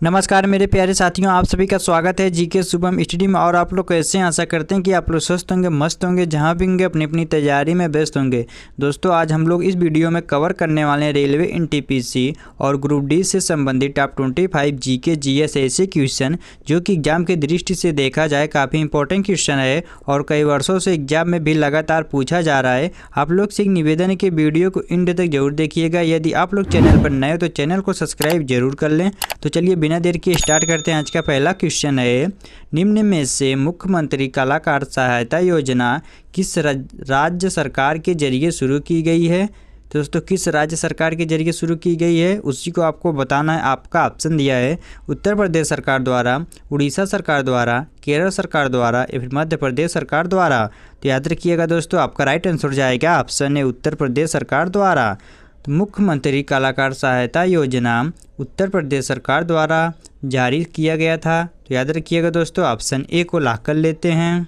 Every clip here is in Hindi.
नमस्कार मेरे प्यारे साथियों, आप सभी का स्वागत है जीके शुभम स्टडी में। और आप लोग कैसे हैं? आशा करते हैं कि आप लोग स्वस्थ होंगे, मस्त होंगे, जहां भी होंगे अपनी अपनी तैयारी में व्यस्त होंगे। दोस्तों, आज हम लोग इस वीडियो में कवर करने वाले हैं रेलवे एनटीपीसी और ग्रुप डी से संबंधित टॉप 25 जीके जीएस ऐसे क्वेश्चन जो कि एग्जाम की दृष्टि से देखा जाए काफ़ी इंपॉर्टेंट क्वेश्चन है और कई वर्षों से एग्जाम में भी लगातार पूछा जा रहा है। आप लोग से एक निवेदन है कि वीडियो को एंड तक जरूर देखिएगा। यदि आप लोग चैनल पर नए हो तो चैनल को सब्सक्राइब जरूर कर लें। तो चलिए बिना देर के स्टार्ट करते हैं। आज का पहला क्वेश्चन है, निम्न में से मुख्यमंत्री कलाकार सहायता योजना किस राज्य सरकार के जरिए शुरू की गई है? दोस्तों, किस राज्य सरकार के जरिए शुरू की गई है उसी को आपको बताना है। आपका ऑप्शन दिया है उत्तर प्रदेश सरकार द्वारा, उड़ीसा सरकार द्वारा, केरल सरकार द्वारा या फिर मध्य प्रदेश सरकार द्वारा। तो याद रखिएगा दोस्तों, आपका राइट आंसर जाएगा ऑप्शन है उत्तर प्रदेश सरकार द्वारा। तो मुख्यमंत्री कलाकार सहायता योजना उत्तर प्रदेश सरकार द्वारा जारी किया गया था। तो याद रखिएगा दोस्तों, ऑप्शन ए को लॉक कर लेते हैं।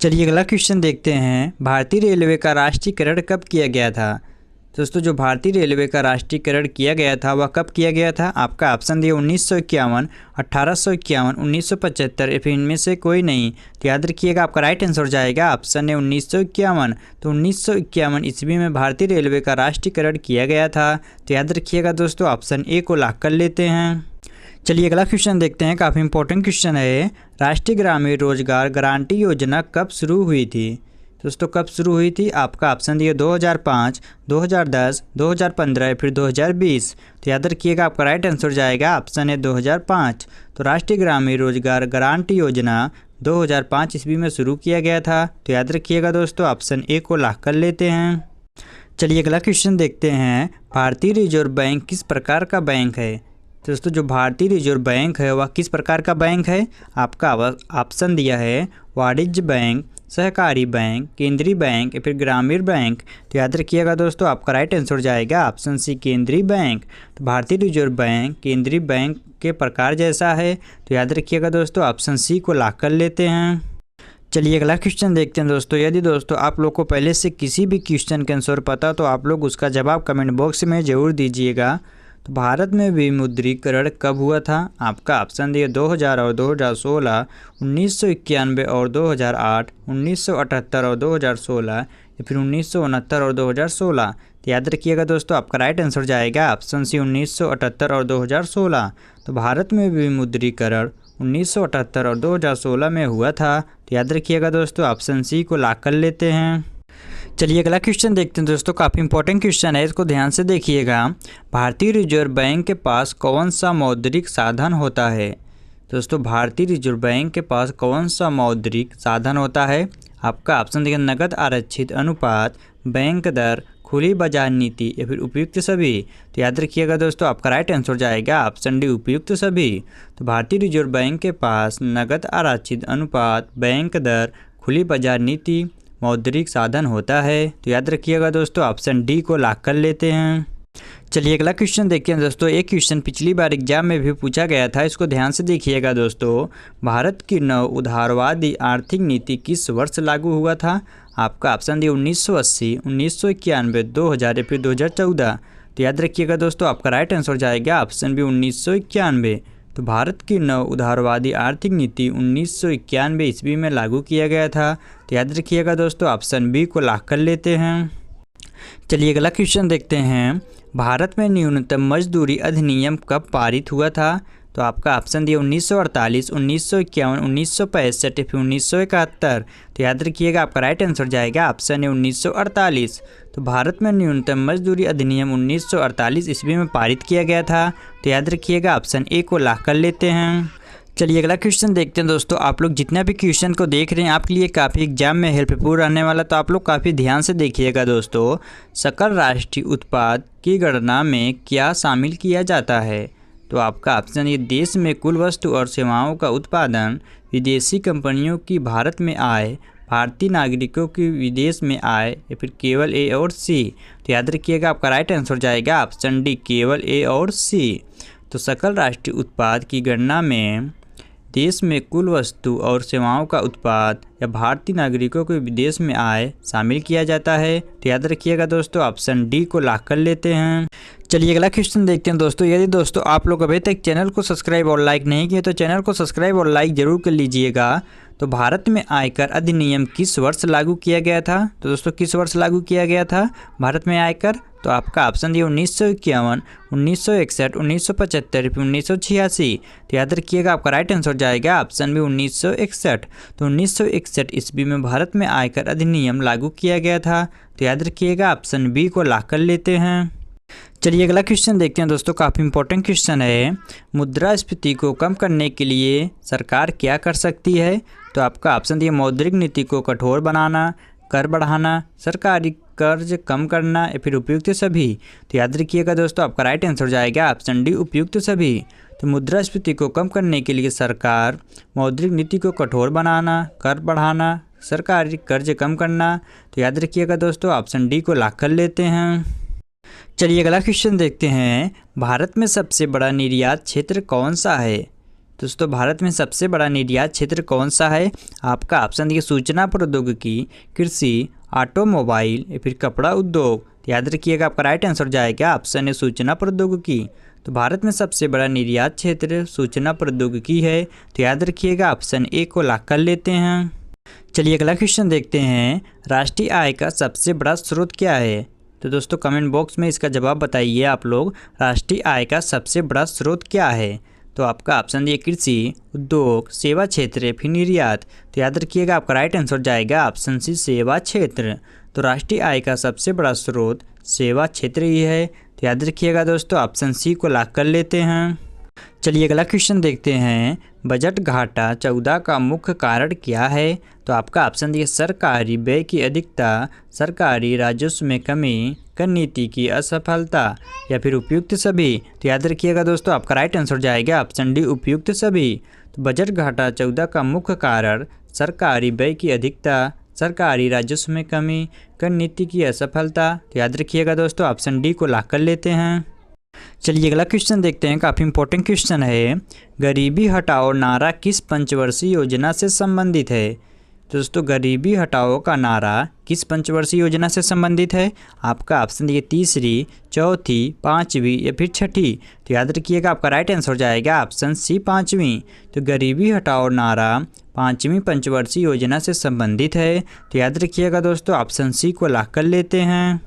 चलिए अगला क्वेश्चन देखते हैं, भारतीय रेलवे का राष्ट्रीयकरण कब किया गया था? दोस्तों, जो भारतीय रेलवे का राष्ट्रीयकरण किया गया था वह कब किया गया था? आपका ऑप्शन दिया 1951, 1851, 1975 या फिर इनमें से कोई नहीं। तो याद रखिएगा, आपका राइट आंसर जाएगा ऑप्शन है 1951। तो 1951 ईस्वी में भारतीय रेलवे का राष्ट्रीयकरण किया गया था। तो याद रखिएगा दोस्तों, ऑप्शन ए को लॉक कर लेते हैं। चलिए अगला क्वेश्चन देखते हैं, काफ़ी इंपॉर्टेंट क्वेश्चन है, राष्ट्रीय ग्रामीण रोजगार गारंटी योजना कब शुरू हुई थी? दोस्तों, कब शुरू हुई थी? आपका ऑप्शन दिया 2005, 2010, 2015 या फिर 2020। तो याद रखिएगा, आपका राइट आंसर जाएगा ऑप्शन है 2005। तो राष्ट्रीय ग्रामीण रोजगार गारंटी योजना 2005 ईस्वी में शुरू किया गया था। तो याद रखिएगा दोस्तों, ऑप्शन ए को लॉक कर लेते हैं। चलिए अगला क्वेश्चन देखते हैं, भारतीय रिजर्व बैंक किस प्रकार का बैंक है? दोस्तों, जो भारतीय रिजर्व बैंक है वह किस प्रकार का बैंक है? आपका ऑप्शन दिया है वाणिज्य बैंक, सहकारी बैंक, केंद्रीय बैंक या फिर ग्रामीण बैंक। तो याद रखिएगा दोस्तों, आपका राइट आंसर जाएगा ऑप्शन सी केंद्रीय बैंक। तो भारतीय रिजर्व बैंक केंद्रीय बैंक के प्रकार जैसा है। तो याद रखिएगा दोस्तों, ऑप्शन सी को लॉक कर लेते हैं। चलिए अगला क्वेश्चन देखते हैं दोस्तों। यदि दोस्तों आप लोग को पहले से किसी भी क्वेश्चन का आंसर पता तो आप लोग उसका जवाब कमेंट बॉक्स में ज़रूर दीजिएगा। तो भारत में विमुद्रीकरण कब हुआ था? आपका ऑप्शन दिए 2000 और 2016, 1991 और 2008, 1978 और 2016 या फिर 1969 और 2016। तो याद रखिएगा दोस्तों, आपका राइट आंसर जाएगा ऑप्शन सी 1978 और 2016। तो भारत में विमुद्रीकरण 1978 और 2016 में हुआ था। तो याद रखिएगा दोस्तों, ऑप्शन सी को लॉक कर लेते हैं। चलिए अगला क्वेश्चन देखते हैं दोस्तों, काफ़ी इंपॉर्टेंट क्वेश्चन है, इसको ध्यान से देखिएगा। भारतीय रिजर्व बैंक के पास कौन सा मौद्रिक साधन होता है? दोस्तों, भारतीय रिजर्व बैंक के पास कौन सा मौद्रिक साधन होता है? आपका ऑप्शन देखिए नकद आरक्षित अनुपात, बैंक दर, खुली बाजार नीति या फिर उपयुक्त सभी। तो याद रखिएगा दोस्तों, आपका राइट आंसर जाएगा ऑप्शन डी उपयुक्त सभी। तो भारतीय रिजर्व बैंक के पास नकद आरक्षित अनुपात, बैंक दर, खुली बाजार नीति, मौद्रिक साधन होता है। तो याद रखिएगा दोस्तों, ऑप्शन डी को लॉक कर लेते हैं। चलिए अगला क्वेश्चन देखते हैं दोस्तों। एक क्वेश्चन पिछली बार एग्जाम में भी पूछा गया था, इसको ध्यान से देखिएगा दोस्तों। भारत की नव उदारवादी आर्थिक नीति किस वर्ष लागू हुआ था? आपका ऑप्शन दिया 1980, 1991, 2000 या फिर 2014। तो याद रखिएगा दोस्तों, आपका राइट आंसर जाएगा ऑप्शन बी 1991। तो भारत की नव उदारवादी आर्थिक नीति 1991 ईस्वी में लागू किया गया था। तो याद रखिएगा दोस्तों, ऑप्शन बी को लॉक कर लेते हैं। चलिए अगला क्वेश्चन देखते हैं, भारत में न्यूनतम मजदूरी अधिनियम कब पारित हुआ था? तो आपका ऑप्शन दिया 1948, 1951, 1965 या फिर 1971। तो याद रखिएगा, आपका राइट आंसर जाएगा ऑप्शन है 1948। तो भारत में न्यूनतम मजदूरी अधिनियम 1948 ईस्वी में पारित किया गया था। तो याद रखिएगा, ऑप्शन ए को लॉक कर लेते हैं। चलिए अगला क्वेश्चन देखते हैं दोस्तों। आप लोग जितना भी क्वेश्चन को देख रहे हैं आपके लिए काफ़ी एग्जाम में हेल्पफुल रहने वाला, तो आप लोग काफ़ी ध्यान से देखिएगा दोस्तों। सकल राष्ट्रीय उत्पाद की गणना में क्या शामिल किया जाता है? तो आपका ऑप्शन ये देश में कुल वस्तु और सेवाओं का उत्पादन, विदेशी कंपनियों की भारत में आय, भारतीय नागरिकों की विदेश में आय या फिर केवल ए और सी। तो याद रखिएगा, आपका राइट आंसर जाएगा ऑप्शन डी केवल ए और सी। तो सकल राष्ट्रीय उत्पाद की गणना में देश में कुल वस्तु और सेवाओं का उत्पाद या भारतीय नागरिकों को विदेश में आय शामिल किया जाता है? तो याद रखिएगा दोस्तों, ऑप्शन डी को लॉक कर लेते हैं। चलिए अगला क्वेश्चन देखते हैं दोस्तों। यदि दोस्तों आप लोग अभी तक चैनल को सब्सक्राइब और लाइक नहीं किए तो चैनल को सब्सक्राइब और लाइक जरूर कर लीजिएगा। तो भारत में आयकर अधिनियम किस वर्ष लागू किया गया था? तो दोस्तों किस वर्ष लागू किया गया था भारत में आयकर? तो आपका ऑप्शन दिया 1951, 1961, 1975, 1986। तो याद रखिएगा आपका राइट आंसर जाएगा ऑप्शन बी 1961। तो 1961 ईस्वी में भारत में आयकर अधिनियम लागू किया गया था। तो याद रखिएगा ऑप्शन बी को लॉक कर लेते हैं। चलिए अगला क्वेश्चन देखते हैं दोस्तों, काफ़ी इंपॉर्टेंट क्वेश्चन है। मुद्रास्फीति को कम करने के लिए सरकार क्या कर सकती है? तो आपका ऑप्शन दिया मौद्रिक नीति को कठोर बनाना, कर बढ़ाना, सरकारी कर्ज कम करना या फिर उपयुक्त सभी। तो याद रखिएगा दोस्तों आपका राइट आंसर जाएगा ऑप्शन डी उपयुक्त सभी। तो मुद्रास्फीति को कम करने के लिए सरकार मौद्रिक नीति को कठोर बनाना, कर बढ़ाना, सरकारी कर्ज कम करना। तो याद रखिएगा दोस्तों ऑप्शन डी को लॉक कर लेते हैं। चलिए अगला क्वेश्चन देखते हैं। भारत में सबसे बड़ा निर्यात क्षेत्र कौन सा है? दोस्तों भारत में सबसे बड़ा निर्यात क्षेत्र कौन सा है? आपका ऑप्शन दिए सूचना प्रौद्योगिकी, कृषि, ऑटोमोबाइल या फिर कपड़ा उद्योग। तो याद रखिएगा आपका राइट आंसर जाएगा ऑप्शन है सूचना प्रौद्योगिकी। तो भारत में सबसे बड़ा निर्यात क्षेत्र सूचना प्रौद्योगिकी है। तो याद रखिएगा ऑप्शन ए को लॉक कर लेते हैं। चलिए अगला क्वेश्चन देखते हैं। राष्ट्रीय आय का सबसे बड़ा स्रोत क्या है? तो दोस्तों कमेंट बॉक्स में इसका जवाब बताइए आप लोग। राष्ट्रीय आय का सबसे बड़ा स्रोत क्या है? तो आपका ऑप्शन दिए कृषि, उद्योग, सेवा क्षेत्र या फिर निर्यात। तो याद रखिएगा आपका राइट आंसर जाएगा ऑप्शन सी सेवा क्षेत्र। तो राष्ट्रीय आय का सबसे बड़ा स्रोत सेवा क्षेत्र ही है। तो याद रखिएगा दोस्तों ऑप्शन सी को लॉक कर लेते हैं। चलिए अगला क्वेश्चन देखते हैं। बजट घाटा 14 का मुख्य कारण क्या है? तो आपका ऑप्शन दिए सरकारी व्यय की अधिकता, सरकारी राजस्व में कमी, कर नीति की असफलता या फिर उपयुक्त सभी। तो याद रखिएगा दोस्तों आपका राइट आंसर जाएगा ऑप्शन डी उपयुक्त सभी। तो बजट घाटा 14 का मुख्य कारण सरकारी व्यय की अधिकता, सरकारी राजस्व में कमी, कर नीति की असफलता। तो याद रखिएगा दोस्तों ऑप्शन डी को लॉक कर लेते हैं। चलिए अगला क्वेश्चन देखते हैं, काफ़ी इंपॉर्टेंट क्वेश्चन है। गरीबी हटाओ नारा किस पंचवर्षीय योजना से संबंधित है? दोस्तों गरीबी हटाओ का नारा किस पंचवर्षीय योजना से संबंधित है? आपका ऑप्शन दिए तीसरी, चौथी, पाँचवीं या फिर छठी। तो याद रखिएगा आपका राइट आंसर जाएगा ऑप्शन सी पाँचवीं। तो गरीबी हटाओ नारा पाँचवीं पंचवर्षीय योजना से संबंधित है। तो याद रखिएगा दोस्तों ऑप्शन सी को लॉक कर लेते हैं।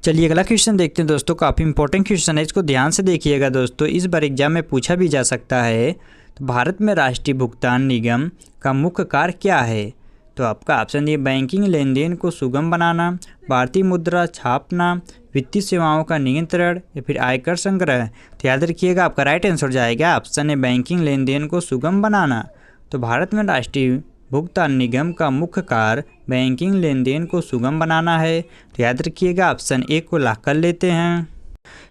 चलिए अगला क्वेश्चन देखते हैं दोस्तों, काफ़ी इंपॉर्टेंट क्वेश्चन है, इसको ध्यान से देखिएगा दोस्तों, इस बार एग्जाम में पूछा भी जा सकता है। तो भारत में राष्ट्रीय भुगतान निगम का मुख्य कार्य क्या है? तो आपका ऑप्शन ये बैंकिंग लेन देन को सुगम बनाना, भारतीय मुद्रा छापना, वित्तीय सेवाओं का नियंत्रण या फिर आयकर संग्रह। तो याद रखिएगा आपका राइट आंसर जाएगा ऑप्शन है बैंकिंग लेन देन को सुगम बनाना। तो भारत में राष्ट्रीय भुगतान निगम का मुख्य कार्य बैंकिंग लेन देन को सुगम बनाना है। तो याद रखिएगा ऑप्शन ए को लॉक कर लेते हैं।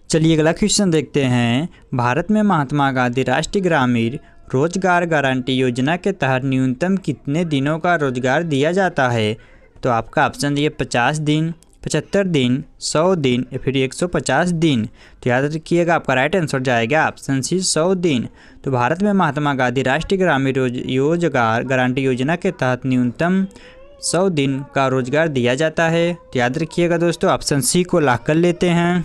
चलिए अगला क्वेश्चन देखते हैं। भारत में महात्मा गांधी राष्ट्रीय ग्रामीण रोजगार गारंटी योजना के तहत न्यूनतम कितने दिनों का रोजगार दिया जाता है? तो आपका ऑप्शन दिए 50 दिन, 75 दिन, 100 दिन या फिर 150 दिन। तो याद रखिएगा आपका राइट आंसर जाएगा ऑप्शन सी 100 दिन। तो भारत में महात्मा गांधी राष्ट्रीय ग्रामीण रोजगार गारंटी योजना के तहत न्यूनतम 100 दिन का रोजगार दिया जाता है। तो याद रखिएगा दोस्तों ऑप्शन सी को लॉक कर लेते हैं।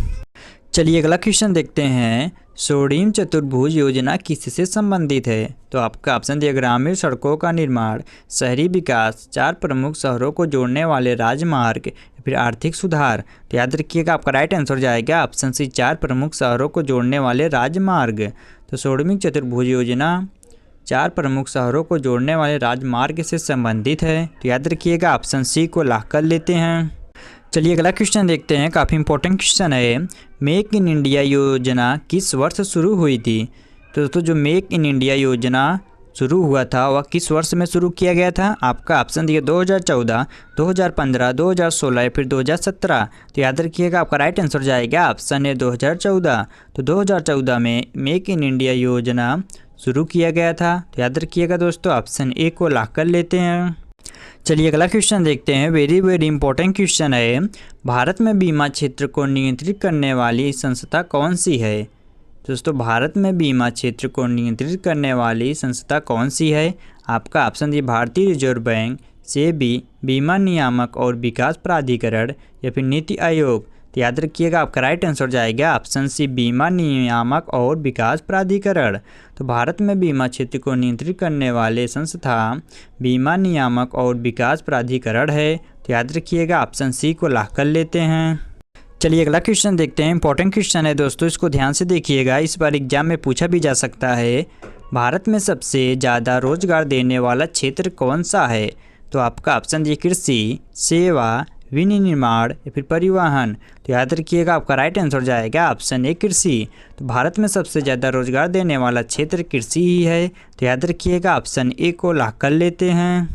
चलिए अगला क्वेश्चन देखते हैं। स्वर्णिम चतुर्भुज योजना किससे संबंधित है? तो आपका ऑप्शन दिया ग्रामीण सड़कों का निर्माण, शहरी विकास, 4 प्रमुख शहरों को जोड़ने वाले राजमार्ग या फिर आर्थिक सुधार। तो याद रखिएगा आपका राइट आंसर जाएगा ऑप्शन सी 4 प्रमुख शहरों को जोड़ने वाले राजमार्ग। तो स्वर्णिम चतुर्भुज योजना 4 प्रमुख शहरों को जोड़ने वाले राजमार्ग से संबंधित है। तो याद रखिएगा ऑप्शन सी को लॉक कर लेते हैं। चलिए अगला क्वेश्चन देखते हैं, काफ़ी इंपॉर्टेंट क्वेश्चन है। मेक इन इंडिया योजना किस वर्ष शुरू हुई थी? तो दोस्तों जो मेक इन इंडिया योजना शुरू हुआ था वह किस वर्ष में शुरू किया गया था? आपका ऑप्शन दिया 2014, 2015, 2016 या फिर 2017। तो याद रखिएगा आपका राइट आंसर जाएगा ऑप्शन है 2014। तो 2014 में मेक इन इंडिया योजना शुरू किया गया था। तो याद रखिएगा दोस्तों ऑप्शन ए को लॉक कर लेते हैं। चलिए अगला क्वेश्चन देखते हैं, वेरी इंपॉर्टेंट क्वेश्चन है। भारत में बीमा क्षेत्र को नियंत्रित करने वाली संस्था कौन सी है? दोस्तों भारत में बीमा क्षेत्र को नियंत्रित करने वाली संस्था कौन सी है? आपका ऑप्शन डी भारतीय रिजर्व बैंक, सेबी, बीमा नियामक और विकास प्राधिकरण या फिर नीति आयोग। तो याद रखिएगा आपका राइट आंसर जाएगा ऑप्शन सी बीमा नियामक और विकास प्राधिकरण। तो भारत में बीमा क्षेत्र को नियंत्रित करने वाले संस्था बीमा नियामक और विकास प्राधिकरण है। तो याद रखिएगा ऑप्शन सी को लॉक कर लेते हैं। चलिए अगला क्वेश्चन देखते हैं। इंपॉर्टेंट क्वेश्चन है दोस्तों, इसको ध्यान से देखिएगा, इस बार एग्जाम में पूछा भी जा सकता है। भारत में सबसे ज़्यादा रोजगार देने वाला क्षेत्र कौन सा है? तो आपका ऑप्शन डी कृषि, सेवा, विनिर्माण या फिर परिवहन। तो याद रखिएगा आपका राइट आंसर जाएगा ऑप्शन ए कृषि। तो भारत में सबसे ज़्यादा रोजगार देने वाला क्षेत्र कृषि ही है। तो याद रखिएगा ऑप्शन ए को लॉक कर लेते हैं।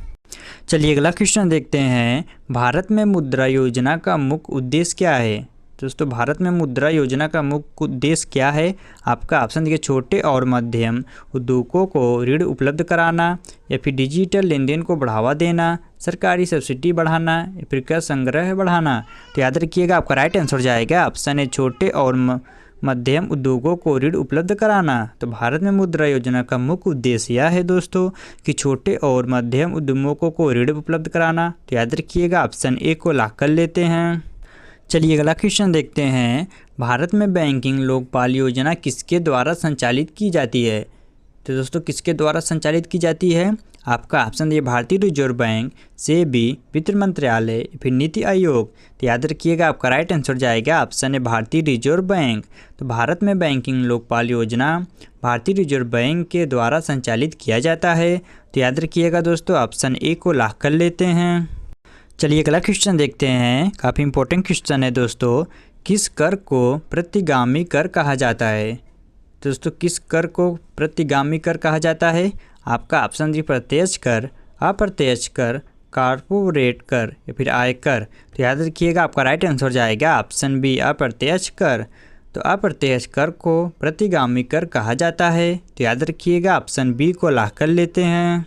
चलिए अगला क्वेश्चन देखते हैं। भारत में मुद्रा योजना का मुख्य उद्देश्य क्या है? दोस्तों भारत में मुद्रा योजना का मुख्य उद्देश्य क्या है? आपका ऑप्शन देखिए छोटे और मध्यम उद्योगों को ऋण उपलब्ध कराना या फिर डिजिटल लेन देन को बढ़ावा देना, सरकारी सब्सिडी बढ़ाना या फिर कर संग्रह बढ़ाना। तो याद रखिएगा आपका राइट आंसर जाएगा ऑप्शन है छोटे और मध्यम उद्योगों को ऋण उपलब्ध कराना। तो भारत में मुद्रा योजना का मुख्य उद्देश्य यह है दोस्तों कि छोटे और मध्यम उद्यमों को ऋण उपलब्ध कराना। तो याद रखिएगा ऑप्शन ए को लॉक कर लेते हैं। चलिए अगला क्वेश्चन देखते हैं। भारत में बैंकिंग लोकपाल योजना किसके द्वारा संचालित की जाती है? तो दोस्तों किसके द्वारा संचालित की जाती है? आपका ऑप्शन ये भारतीय रिजर्व बैंक, सेबी, वित्त मंत्रालय फिर नीति आयोग। तो याद रखिएगा आपका राइट आंसर जाएगा ऑप्शन है भारतीय रिजर्व बैंक। तो भारत में बैंकिंग लोकपाल योजना भारतीय रिजर्व बैंक के द्वारा संचालित किया जाता है। तो याद रखिएगा दोस्तों ऑप्शन ए को लॉक कर लेते हैं। चलिए अगला क्वेश्चन देखते हैं। काफ़ी इंपॉर्टेंट क्वेश्चन है दोस्तों। किस कर को प्रतिगामी कर कहा जाता है? दोस्तों किस कर को प्रतिगामी कर कहा जाता है? आपका ऑप्शन डी प्रत्यक्ष कर, अप्रत्यक्ष कर, कॉर्पोरेट कर या फिर आयकर। तो याद रखिएगा आपका राइट आंसर जाएगा ऑप्शन बी अप्रत्यक्ष कर। तो अप्रत्यक्ष कर को प्रतिगामी कर कहा जाता है। तो याद रखिएगा ऑप्शन बी को लॉक कर लेते हैं।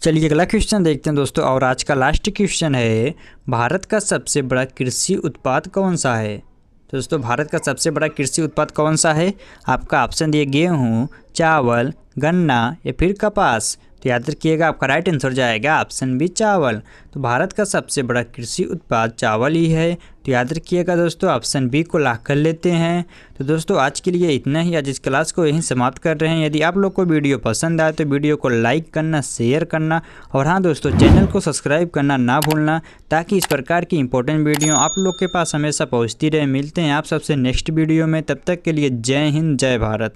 चलिए अगला क्वेश्चन देखते हैं दोस्तों, और आज का लास्ट क्वेश्चन है। भारत का सबसे बड़ा कृषि उत्पाद कौन सा है? तो दोस्तों भारत का सबसे बड़ा कृषि उत्पाद कौन सा है? आपका ऑप्शन दिए गेहूँ, चावल, गन्ना या फिर कपास। तो याद रखिएगा आपका राइट आंसर जाएगा ऑप्शन बी चावल। तो भारत का सबसे बड़ा कृषि उत्पाद चावल ही है। तो याद रखिएगा दोस्तों ऑप्शन बी को लॉक कर लेते हैं। तो दोस्तों आज के लिए इतना ही। आज इस क्लास को यहीं समाप्त कर रहे हैं। यदि आप लोग को वीडियो पसंद आए तो वीडियो को लाइक करना, शेयर करना और हाँ दोस्तों चैनल को सब्सक्राइब करना ना भूलना, ताकि इस प्रकार की इंपॉर्टेंट वीडियो आप लोग के पास हमेशा पहुँचती रहे। मिलते हैं आप सबसे नेक्स्ट वीडियो में, तब तक के लिए जय हिंद, जय भारत।